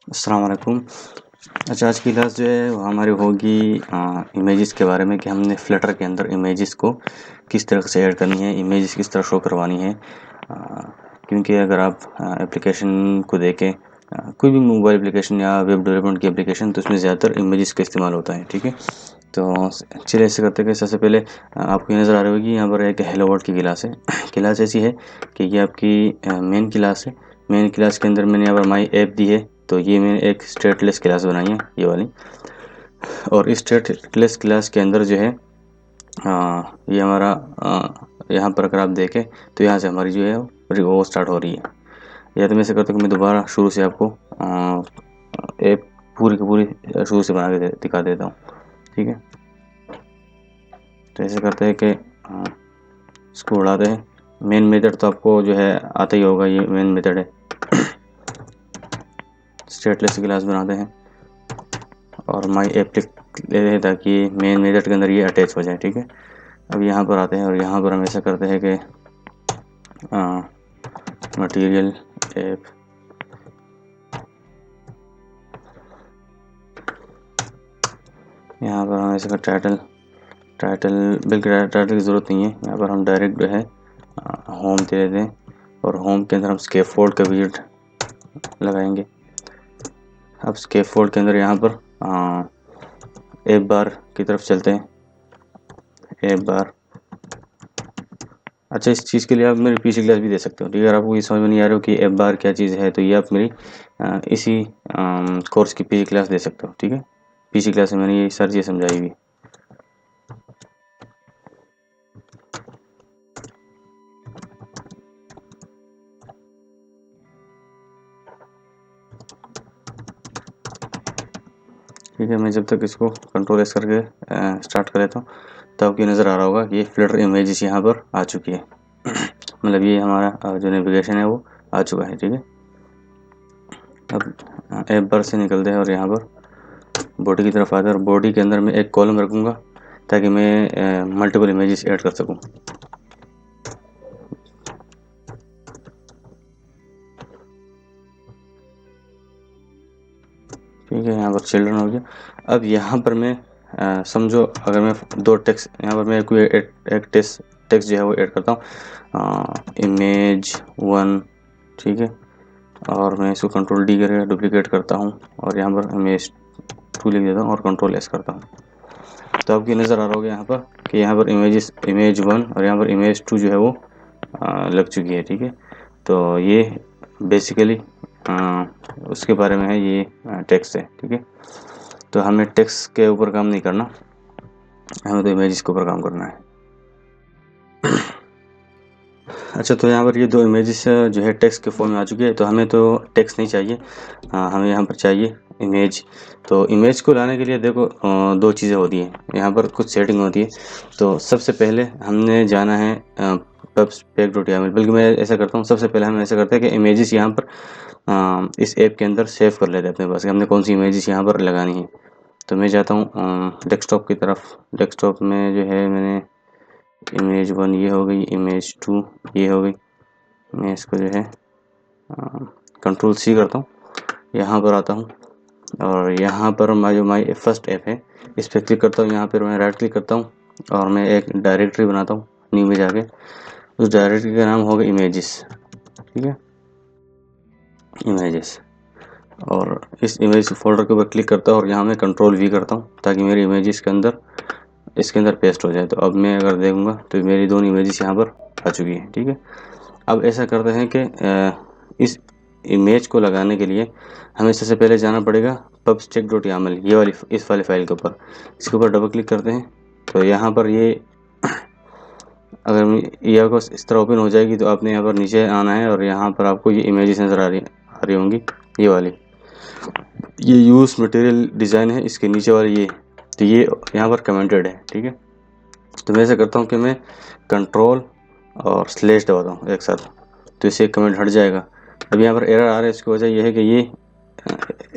अस्सलाम वालेकुम। अच्छा, आज की क्लास जो है वो हमारी होगी इमेजेस के बारे में कि हमने फ्लटर के अंदर इमेजेस को किस तरह से ऐड करनी है, इमेजेस किस तरह शो करवानी है। क्योंकि अगर आप एप्लीकेशन को देखें, कोई भी मोबाइल एप्लीकेशन या वेब डेवलपमेंट की एप्लीकेशन, तो उसमें ज़्यादातर इमेजेस का इस्तेमाल होता है। ठीक है, तो चलिए ऐसे करते हैं कि सबसे पहले आपको ये नज़र आ रही होगी यहाँ पर एक हेलो वर्ल्ड की क्लास है। क्लास ऐसी है कि ये आपकी मेन क्लास है। मेन क्लास के अंदर मैंने यहाँ पर माई ऐप दी है, तो ये मैंने एक स्टेटलेस क्लास बनाई है, ये वाली। और इस स्टेटलेस क्लास के अंदर जो है ये हमारा यहाँ पर अगर आप देखें तो यहाँ से हमारी जो है वो स्टार्ट हो रही है। या तो मैं ऐसे करता हूँ कि मैं दोबारा शुरू से आपको ऐप पूरी की पूरी शुरू से बना के दिखा देता हूँ। ठीक है, तो ऐसे करते हैं कि इसको उड़ाते हैं। मेन मेथड तो आपको जो है आता ही होगा, ये मेन मेथड है। स्टेटलेस क्लास बनाते हैं और माई ऐप लिख लेते हैं ताकि मेन मेथड के अंदर ये अटैच हो जाए। ठीक है, अब यहाँ पर आते हैं और यहाँ पर हम ऐसा करते हैं कि मटेरियल ऐप, यहाँ पर हम ऐसा कर टाइटल बिल्कुल टाइटल की ज़रूरत नहीं है। यहाँ पर हम डायरेक्ट जो है होम दे देते हैं और होम के अंदर हम स्कैफोल्ड का विजिट लगाएंगे। अब स्कैफोल्ड के अंदर यहाँ पर ऐप बार की तरफ चलते हैं। ऐप बार, अच्छा, इस चीज़ के लिए आप मेरी पीसी क्लास भी दे सकते हो। ठीक है, अगर आपको ये समझ में नहीं आ रहा हो कि ऐप बार क्या चीज़ है, तो ये आप मेरी इसी कोर्स की पीसी क्लास दे सकते हो। ठीक है, पीसी क्लास में मैंने ये सारी चीज़ समझाई हुई। ठीक है, मैं जब तक इसको कंट्रोल एस करके स्टार्ट कर लेता हूँ तो आपको नज़र आ रहा होगा कि ये फ्लटर इमेजेस यहाँ पर आ चुकी है। मतलब ये हमारा जो नेविगेशन है वो आ चुका है। ठीक है, अब ऐप बार से निकलते हैं और यहाँ पर बॉडी की तरफ आते हैं और बॉडी के अंदर मैं एक कॉलम रखूँगा ताकि मैं मल्टीपल इमेजेस ऐड कर सकूँ। ठीक है, यहाँ पर चिल्ड्रन हो गया। अब यहाँ पर मैं समझो अगर मैं दो टेक्स्ट, यहाँ पर मैं कोई एक टेक्स्ट जो है वो ऐड करता हूँ, इमेज 1। ठीक है, और मैं इसको कंट्रोल डी करके डुप्लीकेट करता हूँ और यहाँ पर इमेज 2 लिख देता हूँ और कंट्रोल एस करता हूँ। तो आपकी नज़र आ रहा होगा यहाँ पर कि यहाँ पर इमेज 1 और यहाँ पर इमेज 2 जो है वो लग चुकी है। ठीक है, तो ये बेसिकली उसके बारे में है, ये टेक्स्ट है। ठीक है, तो हमें टेक्स्ट के ऊपर काम नहीं करना, हमें तो इमेजेस के ऊपर काम करना है। अच्छा, तो यहाँ पर ये दो इमेजेस जो है टेक्स्ट के फॉर्म में आ चुकी है, तो हमें तो टेक्स्ट नहीं चाहिए, हमें यहाँ पर चाहिए इमेज। तो इमेज को लाने के लिए देखो दो चीज़ें होती हैं, यहाँ पर कुछ सेटिंग होती है। तो सबसे पहले हमने जाना है pubspec.yaml, बल्कि मैं ऐसा करता हूँ, सबसे पहले हम ऐसा करते हैं कि इमेजेस यहाँ पर इस ऐप के अंदर सेव कर लेते हैं अपने पास कि हमने कौन सी इमेजेस यहाँ पर लगानी है। तो मैं जाता हूँ डेस्कटॉप की तरफ। डेस्कटॉप में जो है मैंने इमेज 1 ये हो गई, इमेज 2 ये हो गई। मैं इसको जो है कंट्रोल सी करता हूँ, यहाँ पर आता हूँ और यहाँ पर माई फर्स्ट ऐप है, इस पर क्लिक करता हूँ। यहाँ पर मैं राइट क्लिक करता हूँ और मैं एक डायरेक्टरी बनाता हूँ न्यू में जाके। उस डायरेक्टरी का नाम होगा इमेजेस। ठीक है, इमेजेस, और इस इमेज फोल्डर के ऊपर क्लिक करता हूँ और यहाँ मैं कंट्रोल वी करता हूँ ताकि मेरी इमेजेस के अंदर इसके अंदर पेस्ट हो जाए। तो अब मैं अगर देखूँगा तो मेरी दोनों इमेजेस यहाँ पर आ चुकी है। ठीक है, अब ऐसा करते हैं कि इस इमेज को लगाने के लिए हमें सबसे पहले जाना पड़ेगा pubspec.yaml, ये वाली इस वाली फाइल के ऊपर। इसके ऊपर डबल क्लिक करते हैं तो यहाँ पर ये अगर ये आपको इस तरह ओपन हो जाएगी, तो आपने यहाँ पर नीचे आना है और यहाँ पर आपको ये इमेजेस नज़र आ रही होंगी, ये वाली। ये यूज़ मटेरियल डिज़ाइन है, इसके नीचे वाली ये, तो ये यहाँ पर कमेंटेड है। ठीक है, तो मैं ऐसा करता हूँ कि मैं कंट्रोल और स्लैश दबाता हूँ एक साथ, तो इससे कमेंट हट जाएगा। अब यहाँ पर एरर आ रहा है, इसकी वजह यह है कि ये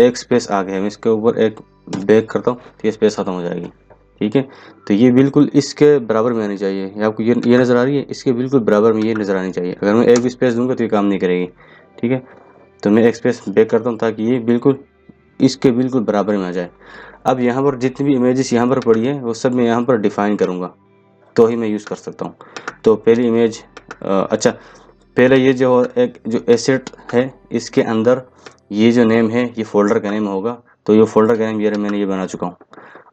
एक स्पेस आ गया है। मैं इसके ऊपर एक बैक करता हूँ तो ये स्पेस ख़त्म हो जाएगी। ठीक है। तो ये बिल्कुल इसके बराबर में आनी चाहिए। ये आपको ये नज़र आ रही है, इसके बिल्कुल बराबर में ये नज़र आनी चाहिए। अगर मैं एक भी स्पेस दूंगा तो ये काम नहीं करेगी। ठीक है, तो मैं एक स्पेस बैक करता हूँ ताकि ये बिल्कुल इसके बिल्कुल बराबर में आ जाए। अब यहाँ पर जितनी भी इमेजेस यहाँ पर पड़ी है वो सब मैं यहाँ पर डिफाइन करूँगा, तो ही मैं यूज़ कर सकता हूँ। तो पहली इमेज अच्छा, पहले ये जो एक जो एसेट है इसके अंदर ये जो नेम है ये फोल्डर का नेम होगा। तो ये फोल्डर का नेम ये मैंने ये बना चुका हूँ,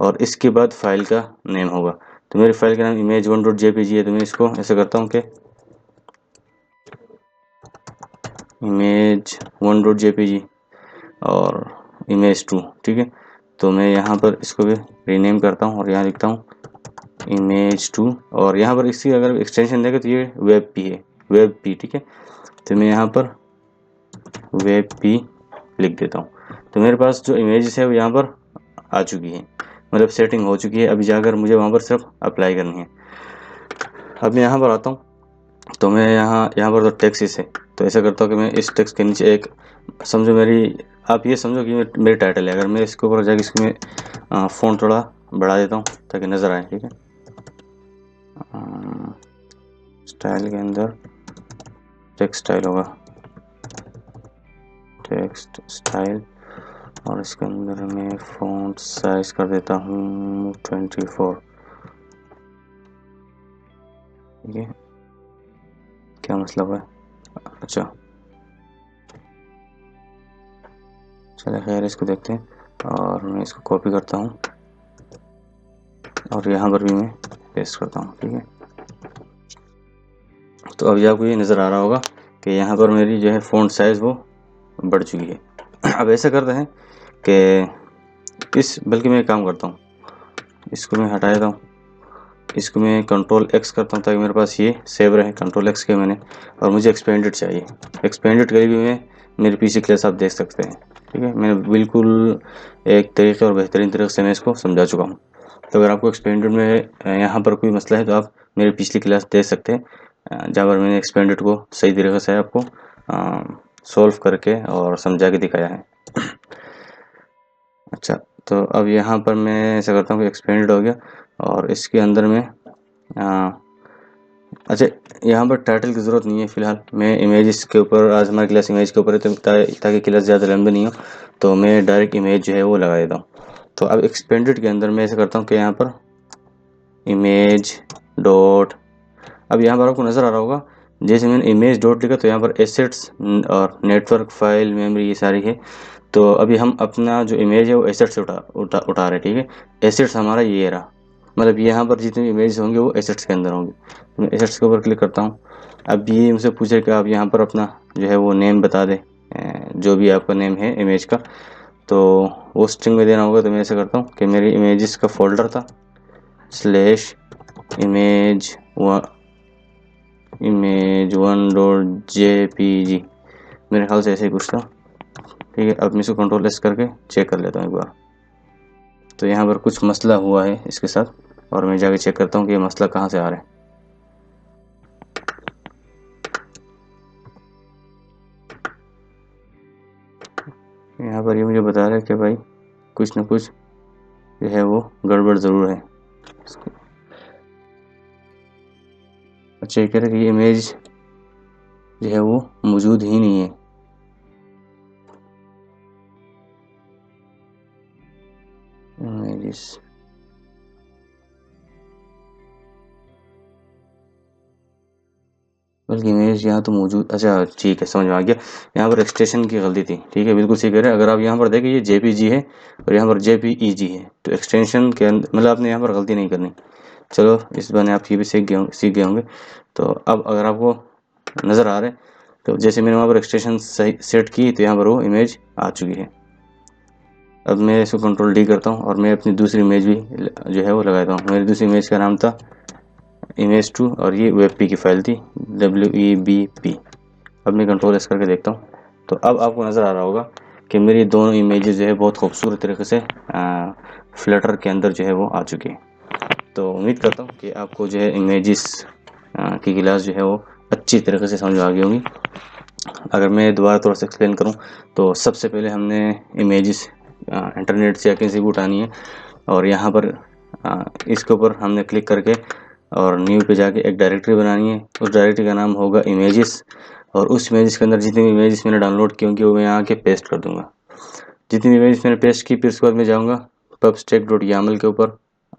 और इसके बाद फाइल का नेम होगा। तो मेरी फाइल का नाम image1.jpg है। तो मैं इसको ऐसे करता हूँ कि image1.jpg और image2। ठीक है, तो मैं यहाँ पर इसको भी रीनेम करता हूँ और यहाँ लिखता हूँ image2। और यहाँ पर इसकी अगर एक्सटेंशन देखें तो ये वेब पी है, वेब पी। ठीक है, तो मैं यहाँ पर वेब पी लिख देता हूँ। तो मेरे पास जो इमेजेस है वो यहाँ पर आ चुकी है, मतलब सेटिंग हो चुकी है। अभी जाकर मुझे वहाँ पर सिर्फ अप्लाई करनी है। अब मैं यहाँ पर आता हूँ, तो मैं यहाँ पर तो टेक्स्ट है, तो ऐसा करता हूँ कि मैं इस टेक्स्ट के नीचे एक, समझो मेरी, आप ये समझो कि मेरी टाइटल है। अगर मैं इसके ऊपर जाकर इसमें फ़ॉन्ट थोड़ा बढ़ा देता हूँ ताकि नज़र आए। ठीक है, स्टाइल के अंदर टेक्स्ट स्टाइल होगा, टेक्स्ट स्टाइल, और इसके अंदर मैं फ़ॉन्ट साइज कर देता हूँ 24। ठीक है, क्या मसला हुआ है? अच्छा चले खैर, इसको देखते हैं। और मैं इसको कॉपी करता हूँ और यहाँ पर भी मैं पेस्ट करता हूँ। ठीक है, तो अभी आपको ये नज़र आ रहा होगा कि यहाँ पर मेरी जो है फ़ॉन्ट साइज़ वो बढ़ चुकी है। अब ऐसा करते हैं कि बल्कि मैं एक काम करता हूँ, इसको मैं हटा देता हूँ, इसको मैं कंट्रोल एक्स करता हूँ ताकि मेरे पास ये सेव रहे। कंट्रोल एक्स किया मैंने, और मुझे एक्सपेंडेड चाहिए। एक्सपेंडेड कहीं भी मैं मेरे पीसी क्लास आप देख सकते हैं। ठीक है, मैंने बिल्कुल एक तरीके और बेहतरीन तरीके से मैं इसको समझा चुका हूँ। तो अगर आपको एक्सपेंडेड में यहाँ पर कोई मसला है तो आप मेरी पिछली क्लास देख सकते हैं, जहाँ पर मैंने एक्सपेंडेड को सही तरीके से आपको सॉल्व करके और समझा के दिखाया है। अच्छा, तो अब यहाँ पर मैं ऐसा करता हूँ कि एक्सपेंडेड हो गया, और इसके अंदर में अच्छा, यहाँ पर टाइटल की ज़रूरत नहीं है फ़िलहाल। मैं इमेजेस के ऊपर, आज हमारी क्लास इमेज के ऊपर है, तो ताकि क्लास ज़्यादा लंबी नहीं हो तो मैं डायरेक्ट इमेज जो है वो लगा देता हूँ। तो अब एक्सपेंडेड के अंदर मैं ऐसा करता हूँ कि यहाँ पर इमेज डॉट, अब यहाँ पर आपको नज़र आ रहा होगा जैसे मैंने इमेज डॉट लिखा तो यहाँ पर एसेट्स और नेटवर्क फाइल मेमोरी ये सारी है। तो अभी हम अपना जो इमेज है वो एसेट्स से उठा रहे हैं। ठीक है, एसेट्स हमारा ये रहा, मतलब यहाँ पर जितने भी इमेज होंगे वो एसेट्स के अंदर होंगे। तो मैं एसेट्स के ऊपर क्लिक करता हूँ। अब ये मुझसे पूछे कि आप यहाँ पर अपना जो है वो नेम बता दें, जो भी आपका नेम है इमेज का, तो वो स्ट्रिंग में देना होगा। तो मैं ऐसा करता हूँ कि मेरी इमेजेस का फोल्डर था स्लैश image1.jpg, मेरे ख्याल से ऐसे ही कुछ था। ठीक है, अब मैं इसको कंट्रोल एस करके चेक कर लेता हूँ एक बार। तो यहाँ पर कुछ मसला हुआ है इसके साथ, और मैं जाके चेक करता हूँ कि ये मसला कहाँ से आ रहा है। यहाँ पर ये मुझे बता रहा है कि भाई कुछ ना कुछ जो है वो गड़बड़ ज़रूर है। अच्छा, ये कह रहा है कि ये इमेज जो है वो मौजूद ही नहीं है। इमेजेस, बल्कि इमेज यहाँ तो मौजूद, अच्छा ठीक है समझ में आ गया। यहाँ पर एक्सटेंशन की गलती थी। ठीक है, बिल्कुल सही कह रहे हैं। अगर आप यहाँ पर देखें ये JPG है और यहाँ पर JPEG है, तो एक्सटेंशन के अंदर मतलब आपने यहाँ पर गलती नहीं करनी। चलो, इस बहाने आप ये भी सीख गए होंगे। तो अब अगर आपको नज़र आ रहा है, तो जैसे मैंने वहाँ पर एक्सटेंशन सही सेट की तो यहाँ पर वो इमेज आ चुकी है। अब मैं इसको कंट्रोल D करता हूँ और मैं अपनी दूसरी इमेज भी जो है वो लगाता हूँ। मेरी दूसरी इमेज का नाम था image2 और ये WebP की फाइल थी WEBP। अब मैं कंट्रोल एस करके देखता हूँ, तो अब आपको नज़र आ रहा होगा कि मेरी दोनों इमेजेस जो है बहुत खूबसूरत तरीके से फ्लटर के अंदर जो है वो आ चुकी है। तो उम्मीद करता हूँ कि आपको जो है इमेजेस की क्लास जो है वो अच्छी तरीके से समझ आ गई होगी। अगर मैं दोबारा थोड़ा सा एक्सप्लेन करूँ तो सबसे पहले हमने इमेजेस इंटरनेट से या कहीं से भी उठानी है, और यहाँ पर इसके ऊपर हमने क्लिक करके और न्यू पे जाके एक डायरेक्टरी बनानी है। उस डायरेक्टरी का नाम होगा इमेजेस, और उस इमेजेस के अंदर जितनी भी इमेजेस मैंने डाउनलोड की होंगी वो मैं यहाँ के पेस्ट कर दूंगा। जितनी इमेज मैंने पेस्ट की फिर उसके बाद मैं जाऊँगा pubstack.yaml के ऊपर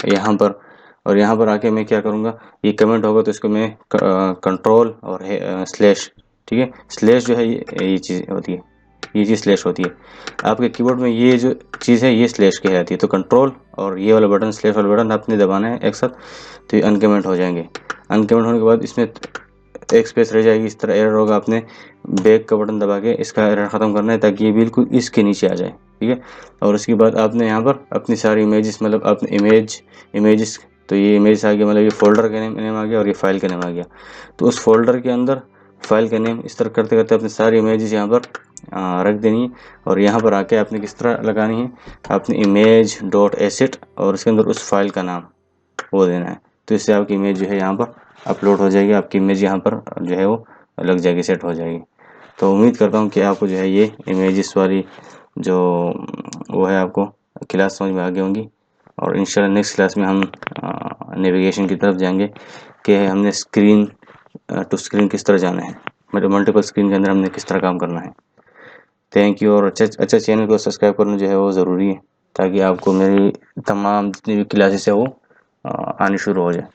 यहाँ पर, और यहाँ पर आके मैं क्या करूँगा, ये कमेंट होगा तो इसको मैं कंट्रोल और स्लैश, ठीक है, स्लैश जो है ये चीज़ होती है, ये चीज़ स्लैश होती है आपके कीबोर्ड में, ये जो चीज़ है ये स्लैश की आती है। तो कंट्रोल और ये वाला बटन स्लैश वाला बटन आपने दबाना है एक साथ, तो ये अनकमेंट हो जाएंगे। अनकमेंट होने के बाद इसमें एक स्पेस रह जाएगी, इस तरह एरर होगा, आपने बैक का बटन दबा के इसका एरर ख़त्म करना है ताकि ये बिल्कुल इसके नीचे आ जाए, ठीक है। और उसके बाद आपने यहाँ पर अपनी सारी इमेजेस, मतलब आपने इमेजेस, तो ये इमेज आ गया, मतलब ये फोल्डर का नेम आ गया और ये फाइल का नेम आ गया। तो उस फोल्डर के अंदर फाइल का नेम इस तरह करते करते अपनी सारी इमेजेस यहाँ पर रख देनी है। और यहाँ पर आके आपने किस तरह लगानी है, आपने इमेज डॉट एसेट और उसके अंदर उस फाइल का नाम वो देना है। तो इससे आपकी इमेज जो है यहाँ पर अपलोड हो जाएगी, आपकी इमेज यहाँ पर जो है वो लग जाएगी, सेट हो जाएगी। तो उम्मीद करता हूँ कि आपको जो है ये इमेजेस वाली जो वो है आपको क्लास समझ में आ गई होंगी। और इंशाल्लाह नेक्स्ट क्लास में हम नेविगेशन की तरफ जाएंगे कि हमने स्क्रीन टू स्क्रीन किस तरह जाना है, मतलब मल्टीपल स्क्रीन के अंदर हमने किस तरह काम करना है। Thank you. और अच्छा चैनल को सब्सक्राइब करना जो है वो ज़रूरी है ताकि आपको मेरी तमाम जितनी भी क्लासेस है वो आनी शुरू हो जाए।